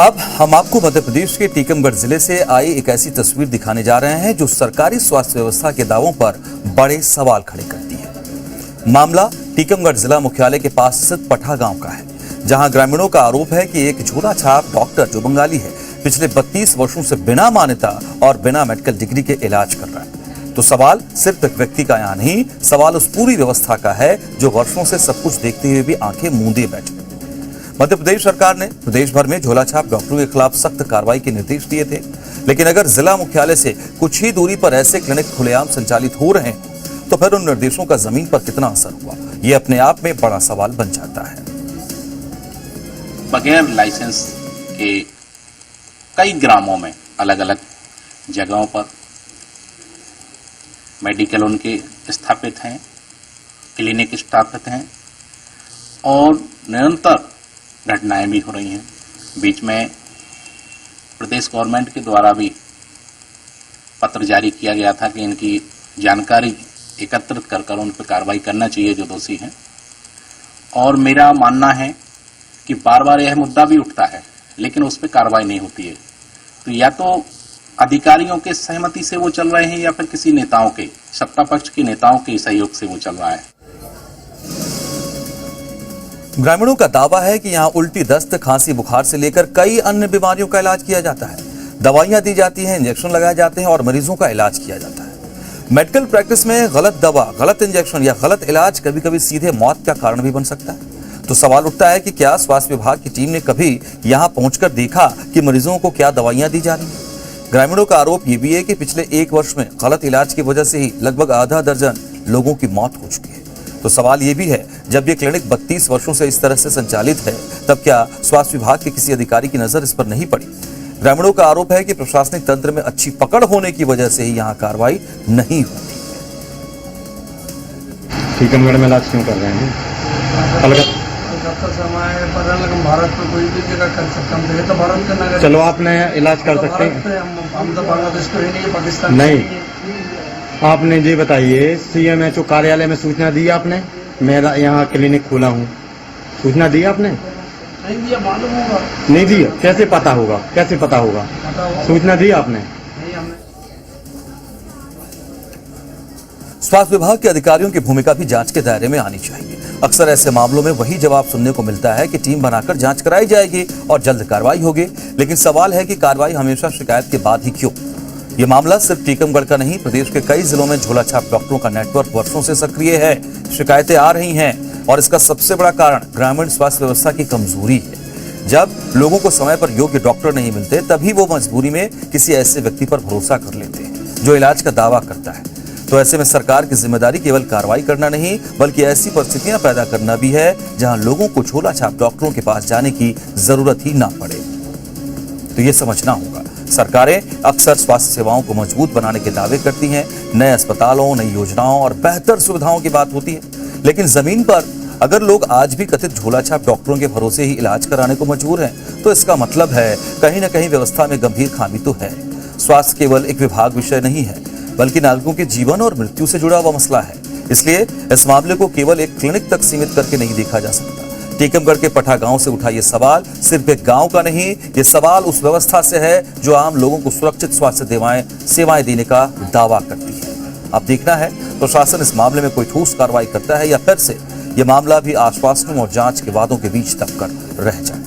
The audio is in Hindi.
अब हम आपको मध्य प्रदेश के टीकमगढ़ जिले से आई एक ऐसी तस्वीर दिखाने जा रहे हैं जो सरकारी स्वास्थ्य व्यवस्था के दावों पर बड़े सवाल खड़े करती है। मामला टीकमगढ़ जिला मुख्यालय के पास स्थित पठा गांव का है, जहां ग्रामीणों का आरोप है कि एक झोला छाप डॉक्टर जो बंगाली है पिछले 32 वर्षों से बिना मान्यता और बिना मेडिकल डिग्री के इलाज कर रहा है। तो सवाल सिर्फ एक व्यक्ति का यहाँ नहीं, सवाल उस पूरी व्यवस्था का है जो वर्षों से सब कुछ देखते हुए भी आंखें मूंदे बैठे। मध्य प्रदेश सरकार ने प्रदेश भर में झोला छाप डॉक्टरों के खिलाफ सख्त कार्रवाई के निर्देश दिए थे, लेकिन अगर जिला मुख्यालय से कुछ ही दूरी पर ऐसे क्लिनिक खुलेआम संचालित हो रहे हैं तो फिर उन निर्देशों का जमीन पर कितना असर हुआ, ये अपने आप में बड़ा सवाल बन जाता है। बगैर लाइसेंस के कई ग्रामों में अलग अलग जगहों पर मेडिकल उनके स्थापित हैं, क्लिनिक स्थापित हैं और निरंतर घटनाएं भी हो रही हैं। बीच में प्रदेश गवर्नमेंट के द्वारा भी पत्र जारी किया गया था कि इनकी जानकारी एकत्रित कर उन पर कार्रवाई करना चाहिए जो दोषी हैं। और मेरा मानना है कि बार बार यह मुद्दा भी उठता है लेकिन उस पर कार्रवाई नहीं होती है। तो या तो अधिकारियों के सहमति से वो चल रहे हैं या फिर किसी नेताओं के, सत्ता पक्ष के नेताओं के सहयोग से वो चल रहा है। ग्रामीणों का दावा है कि यहाँ उल्टी, दस्त, खांसी, बुखार से लेकर कई अन्य बीमारियों का इलाज किया जाता है। दवाइयां दी जाती हैं, इंजेक्शन लगाए जाते हैं और मरीजों का इलाज किया जाता है। मेडिकल प्रैक्टिस में गलत दवा, गलत इंजेक्शन या गलत इलाज कभी कभी सीधे मौत का कारण भी बन सकता है। तो सवाल उठता है कि क्या स्वास्थ्य विभाग की टीम ने कभी यहाँ पहुंचकर देखा कि मरीजों को क्या दवाइयां दी जा रही हैं? ग्रामीणों का आरोप ये भी है कि पिछले 1 वर्ष में गलत इलाज की वजह से ही लगभग आधा दर्जन लोगों की मौत हो चुकी है। तो सवाल ये भी है, जब ये क्लिनिक 32 वर्षों से इस तरह से संचालित है, तब क्या स्वास्थ्य विभाग के किसी अधिकारी की नजर इस पर नहीं पड़ी? ग्रामीणों का आरोप है कि प्रशासनिक तंत्र में अच्छी पकड़ होने की वजह से ही यहाँ कार्रवाई नहीं होती। टीकमगढ़ में इलाज क्यों कर रहे हैं? भारत में कोई भी जगह कर सकते हैं, तो भारत के नगर। चलो आपने इलाज कर सकते हैं, हम तो बांग्लादेश को ही नहीं, पाकिस्तान नहीं। आपने ये बताइए, CMHO कार्यालय में सूचना दी आपने? मेरा यहाँ क्लिनिक खोला हूँ, सूचना दी आपने? नहीं दिया, मालूम होगा। नहीं दिया, कैसे पता होगा? कैसे पता होगा? सूचना दी आपने? नहीं, हमने। स्वास्थ्य विभाग के अधिकारियों की भूमिका भी जांच के दायरे में आनी चाहिए। अक्सर ऐसे मामलों में वही जवाब सुनने को मिलता है कि टीम बनाकर जांच कराई जाएगी और जल्द कार्रवाई होगी, लेकिन सवाल है कि कार्रवाई हमेशा शिकायत के बाद ही क्यों? ये मामला सिर्फ टीकमगढ़ का नहीं, प्रदेश के कई जिलों में झोला छाप डॉक्टरों का नेटवर्क वर्षों से सक्रिय है। शिकायतें आ रही हैं और इसका सबसे बड़ा कारण ग्रामीण स्वास्थ्य व्यवस्था की कमजोरी है। जब लोगों को समय पर योग्य डॉक्टर नहीं मिलते, तभी वो मजबूरी में किसी ऐसे व्यक्ति पर भरोसा कर लेते हैं जो इलाज का दावा करता है। तो ऐसे में सरकार की जिम्मेदारी केवल कार्रवाई करना नहीं, बल्कि ऐसी परिस्थितियां पैदा करना भी है जहां लोगों को झोला छाप डॉक्टरों के पास जाने की जरूरत ही ना पड़े। तो ये समझना होगा, सरकारें अक्सर स्वास्थ्य सेवाओं को मजबूत बनाने के दावे करती हैं, नए अस्पतालों, नई योजनाओं और बेहतर सुविधाओं की बात होती है, लेकिन जमीन पर अगर लोग आज भी कथित झोला छाप डॉक्टरों के भरोसे ही इलाज कराने को मजबूर हैं, तो इसका मतलब है कहीं न कहीं व्यवस्था में गंभीर खामी तो है। स्वास्थ्य केवल एक विभाग विषय नहीं है, बल्कि नागरिकों के जीवन और मृत्यु से जुड़ा हुआ मसला है। इसलिए इस मामले को केवल एक क्लिनिक तक सीमित करके नहीं देखा जा सकता। टीकमगढ़ के पठा गांव से उठा ये सवाल सिर्फ एक गांव का नहीं, ये सवाल उस व्यवस्था से है जो आम लोगों को सुरक्षित स्वास्थ्य सेवाएं देने का दावा करती है। अब देखना है प्रशासन इस मामले में कोई ठोस कार्रवाई करता है या फिर से ये मामला भी आश्वासनों और जांच के वादों के बीच दबकर रह जाए।